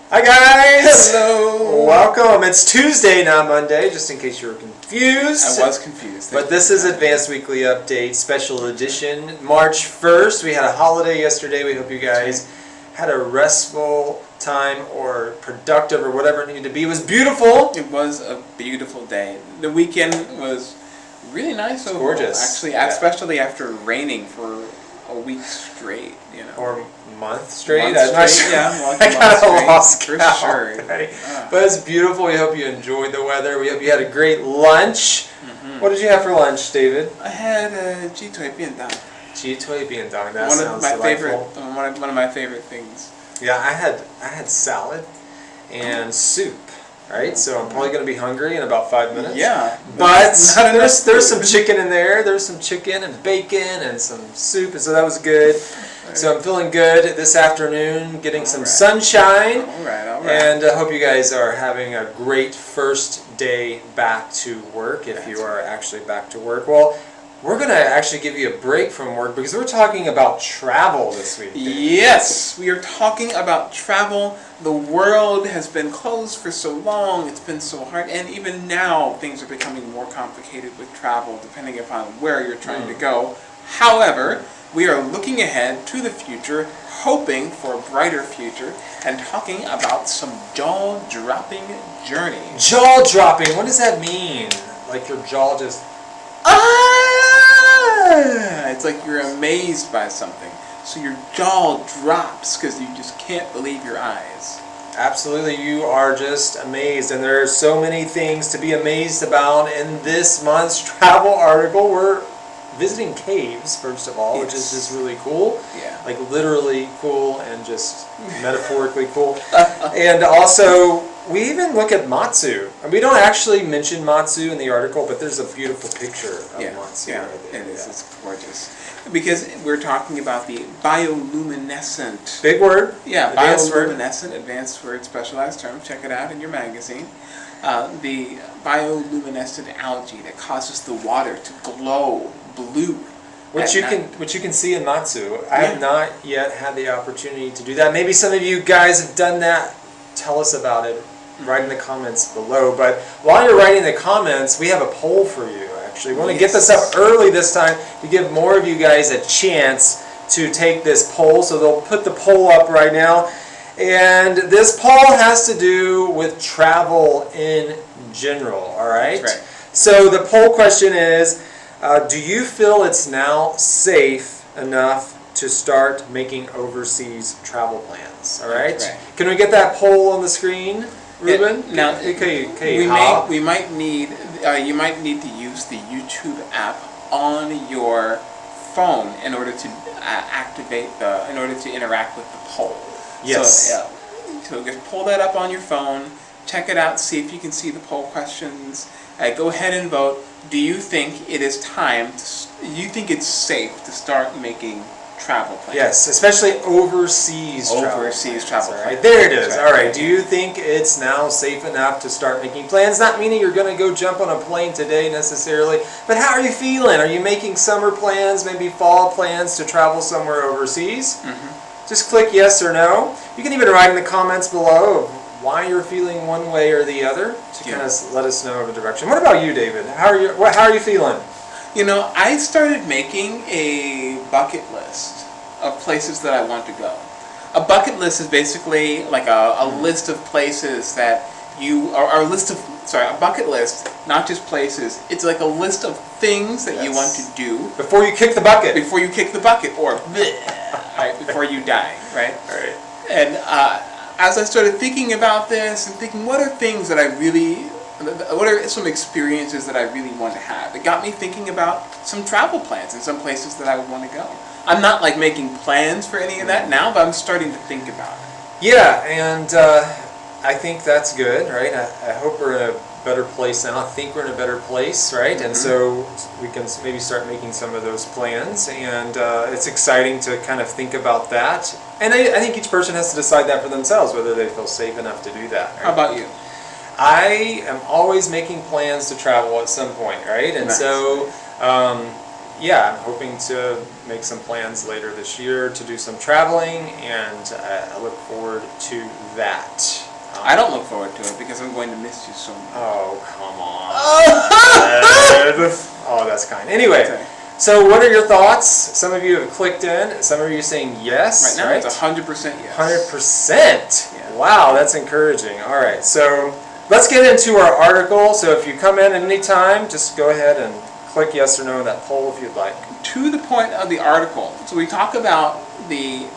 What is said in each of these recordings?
Hi guys! Hello! Welcome. It's Tuesday, not Monday, just in case you were confused. I was confused. But this is Advanced Weekly Update, special edition. March 1st, we had a holiday yesterday. We hope you guys had a restful time or productive or whatever it needed to be. It was beautiful. It was a beautiful day. The weekend was really nice overall. Gorgeous. Actually, especially after raining for a week straight, you know. Or month straight. Month I'm not straight, sure. yeah, like I got month a lost straight, count, for sure. right? But it's beautiful. We hope you enjoyed the weather. We hope you had a great lunch. What did you have for lunch, David? I had鸡腿便当. 鸡腿便当. That one sounds of my delightful. one of my favorite things. Yeah, I had salad and soup. Right, so I'm probably going to be hungry in about 5 minutes. Yeah, but there's some chicken in there. There's some chicken and bacon and some soup, and so that was good. So I'm feeling good this afternoon, getting some sunshine. All right. And I hope you guys are having a great first day back to work, if you are actually back to work. Well, we're going to actually give you a break from work because we're talking about travel this week. Yes, we are talking about travel. The world has been closed for so long, it's been so hard, and even now things are becoming more complicated with travel depending upon where you're trying to go. However, we are looking ahead to the future, hoping for a brighter future, and talking about some jaw-dropping journeys. Jaw-dropping, what does that mean? Like your jaw just... It's like you're amazed by something. So your jaw drops because you just can't believe your eyes. Absolutely, you are just amazed. And there are so many things to be amazed about in this month's travel article. We're visiting caves, first of all, which is just really cool. Yeah. Like literally cool and just metaphorically cool. And also, we even look at Matsu. And we don't actually mention Matsu in the article, but there's a beautiful picture of Matsu. Yeah, right there. it is. It's gorgeous. Because we're talking about the bioluminescent... Big word. Yeah, advanced bioluminescent, advanced word, specialized term. Check it out in your magazine. The bioluminescent algae that causes the water to glow blue. Which you can see in Matsu. I have not yet had the opportunity to do that. Maybe some of you guys have done that. Tell us about it. Write in the comments below. But while you're writing the comments, we have a poll for you. Actually, we want to get this up early this time to give more of you guys a chance to take this poll. So they'll put the poll up right now. And this poll has to do with travel in general. All right. That's right. So the poll question is, do you feel it's now safe enough to start making overseas travel plans? All right. Can we get that poll on the screen, Ruben? We might need you might need to use the YouTube app on your phone in order to in order to interact with the poll. Yes. So just pull that up on your phone, check it out, see if you can see the poll questions. Go ahead and vote. Do you think it is time? You think it's safe to start making travel plans? Yes, especially overseas travel plans. Right, there it is. All right. Do you think it's now safe enough to start making plans? Not meaning you're going to go jump on a plane today necessarily, but how are you feeling? Are you making summer plans, maybe fall plans to travel somewhere overseas? Just click yes or no. You can even write in the comments below of why you're feeling one way or the other to kind of let us know the direction. What about you, David? How are you feeling? You know, I started making a bucket list of places that I want to go. A bucket list is basically like a list of places that a bucket list, not just places. It's like a list of things that you want to do before you kick the bucket. Before you kick the bucket, or before you die, right? Right. And as I started thinking about this and thinking, what are some experiences that I really want to have? It got me thinking about some travel plans and some places that I would want to go. I'm not like making plans for any of that now, but I'm starting to think about it. Yeah, and I think that's good, right? I hope we're in a better place now. I think we're in a better place, right? And so we can maybe start making some of those plans, and it's exciting to kind of think about that. And I think each person has to decide that for themselves, whether they feel safe enough to do that. Right? How about you? I am always making plans to travel at some point, right? And so yeah, I'm hoping to make some plans later this year to do some traveling, and I look forward to that. I don't look forward to it because I'm going to miss you so much. Oh, come on. Oh, that's kind. Anyway, Okay. so what are your thoughts? Some of you have clicked in. Some of you saying yes. Right now right? it's 100% yes. 100%. Yeah. Wow, that's encouraging. All right, so let's get into our article. So if you come in at any time, just go ahead and click yes or no in that poll if you'd like. To the point of the article, so we talk about the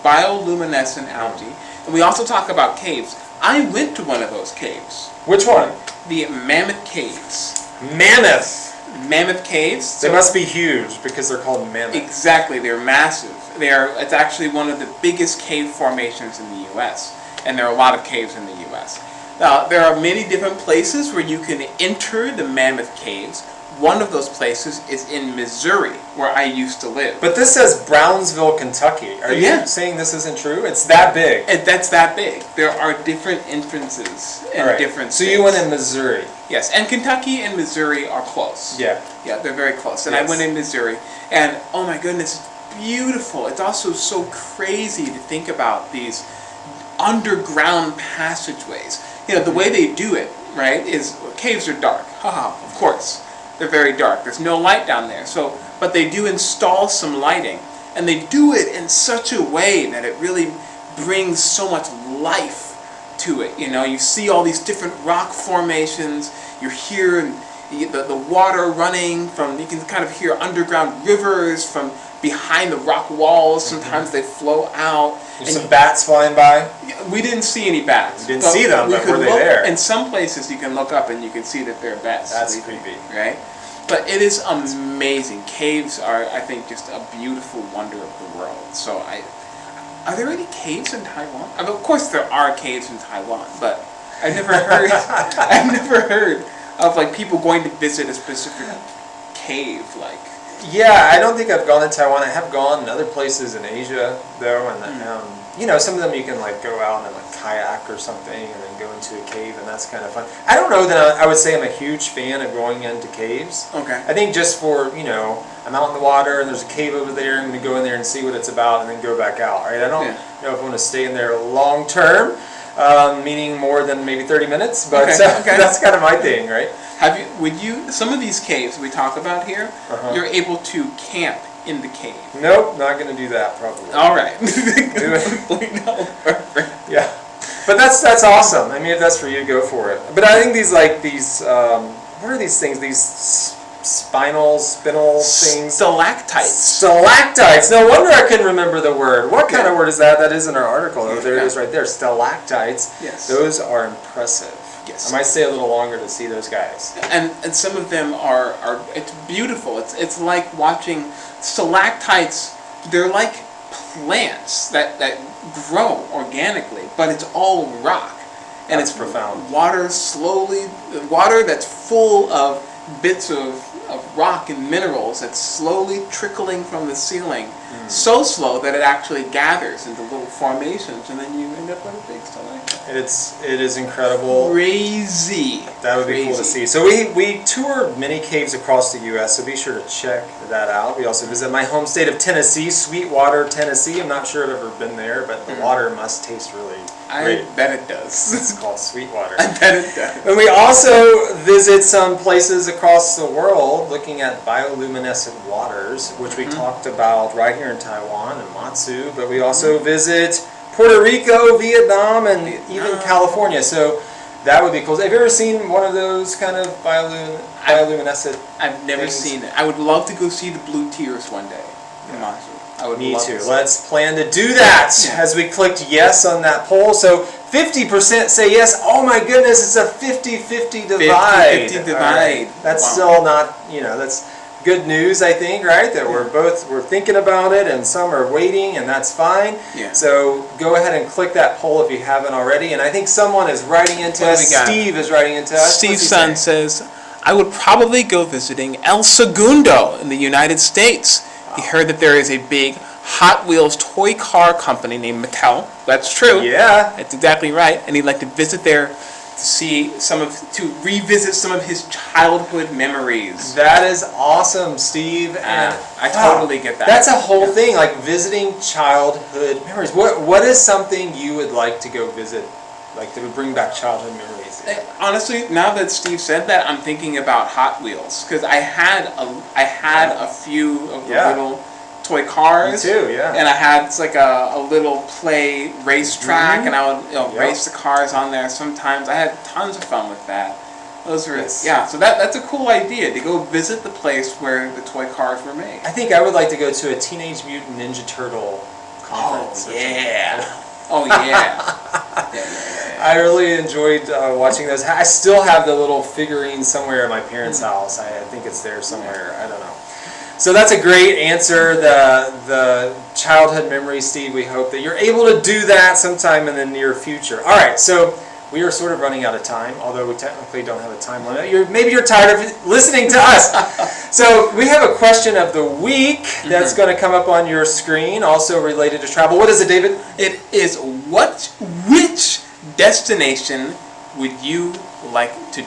bioluminescent algae, and we also talk about caves. I went to one of those caves. Which one? The Mammoth Caves. Mammoth. Mammoth Caves. They must be huge because they're called mammoth. Exactly, they're massive. It's actually one of the biggest cave formations in the U.S., and there are a lot of caves in the U.S. Now, there are many different places where you can enter the Mammoth Caves. One of those places is in Missouri, where I used to live. But this says Brownsville, Kentucky. Are you saying this isn't true? It's that big. That's that big. There are different entrances in different So states. you went in Missouri. Yes, and Kentucky and Missouri are close. Yeah. Yeah, they're very close. And Yes. I went in Missouri, and oh my goodness, it's beautiful. It's also so crazy to think about these underground passageways. You know, the way they do it, right, is caves are dark. Haha, of course. They're very dark. There's no light down there. So, but they do install some lighting, and they do it in such a way that it really brings so much life to it. You know, you see all these different rock formations. You're hearing the water running from. You can kind of hear underground rivers from behind the rock walls. Sometimes they flow out. There's some bats flying by. We didn't see any bats. We didn't see them, but were they look, there? In some places, you can look up and you can see that there are bats. That's sleeping, creepy. right? But it is amazing. Caves are, I think, just a beautiful wonder of the world. So, are there any caves in Taiwan? I mean, of course, there are caves in Taiwan, but I've never heard. I've never heard of like people going to visit a specific cave, like. Yeah, I don't think I've gone to Taiwan. I have gone in other places in Asia, though, and you know, some of them you can like go out and like kayak or something, and then go into a cave, and that's kind of fun. I don't know that I would say I'm a huge fan of going into caves. Okay. I think just for, you know, I'm out in the water and there's a cave over there, I'm going to go in there and see what it's about and then go back out, right? I don't know if I want to stay in there long term, meaning more than maybe 30 minutes, but that's kind of my thing, right? Some of these caves we talk about here, you're able to camp in the cave. Nope, not going to do that probably. All right. Yeah. But that's awesome. I mean, if that's for you, go for it. But I think these what are these things? These spinal things? Stalactites. Stalactites. No wonder I couldn't remember the word. What kind of word is that? That is in our article. Oh, there it is right there. Stalactites. Yes. Those are impressive. Yes. I might stay a little longer to see those guys. And some of them are it's beautiful. It's like watching stalactites. They're like plants that grow organically, but it's all rock. And That's it's profound. Water that's full of bits of rock and minerals that's slowly trickling from the ceiling. So slow that it actually gathers into little formations, and then you end up with a big stalactite. It is incredible. Crazy. That would be cool to see. So we tour many caves across the U.S., so be sure to check that out. We also visit my home state of Tennessee, Sweetwater, Tennessee. I'm not sure I've ever been there, but the water must taste really great. I bet it does. It's called Sweetwater. I bet it does. And we also visit some places across the world looking at bioluminescent waters, which we talked about right here in Taiwan and Matsu, but we also visit Puerto Rico, Vietnam, and even California. So that would be cool. Have you ever seen one of those kind of bioluminescent I've never seen it. I would love to go see the Blue Tears one day in Matsu. Me too. Let's plan to do that as we clicked yes on that poll. So 50% say yes. Oh my goodness, it's a 50-50 divide. 50-50 divide. Right. That's still not, that's good news, I think, right? That we're thinking about it, and some are waiting, and that's fine. Yeah. So go ahead and click that poll if you haven't already. And I think someone is writing into us. Steve is writing into us. Steve's son says, I would probably go visiting El Segundo in the United States. He heard that there is a big Hot Wheels toy car company named Mattel. That's true. Yeah. That's exactly right. And he'd like to visit there to revisit some of his childhood memories. That is awesome, Steve. And I totally get that. That's a whole thing, like visiting childhood memories. What is something you would like to go visit, like that would bring back childhood memories? Honestly, now that Steve said that, I'm thinking about Hot Wheels, because I had a few of the little toy cars. Me too, yeah. And I had like a little play racetrack, and I would race the cars on there. Sometimes I had tons of fun with that. Those were So that's a cool idea, to go visit the place where the toy cars were made. I think I would like to go to a Teenage Mutant Ninja Turtle conference. Oh yeah. I really enjoyed watching those. I still have the little figurine somewhere at my parents' house. I think it's there somewhere. I don't know. So that's a great answer, the childhood memories, Steve. We hope that you're able to do that sometime in the near future. All right, so we are sort of running out of time, although we technically don't have a time limit. Maybe you're tired of listening to us. So we have a question of the week that's going to come up on your screen, also related to travel. What is it, David? It is which destination would you like to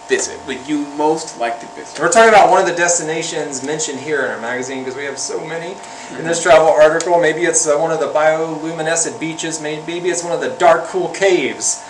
visit? Would you most like to visit? We're talking about one of the destinations mentioned here in our magazine, because we have so many in this travel article. Maybe it's one of the bioluminescent beaches. Maybe it's one of the dark, cool caves.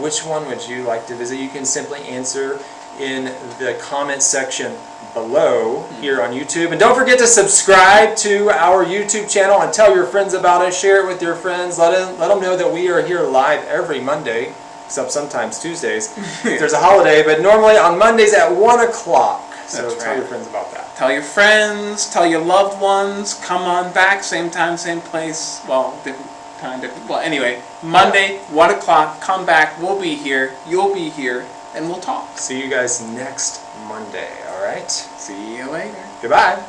Which one would you like to visit? You can simply answer in the comment section below here on YouTube. And don't forget to subscribe to our YouTube channel and tell your friends about it. Share it with your friends. Let them know that we are here live every Monday, except sometimes Tuesdays if there's a holiday, but normally on Mondays at 1 o'clock. So tell your friends about that. Tell your friends, tell your loved ones, come on back, same time, same place. Well, different time, different. Well, anyway, Monday, 1 o'clock, come back. We'll be here, you'll be here, and we'll talk. See you guys next Monday, all right? See you later. Goodbye.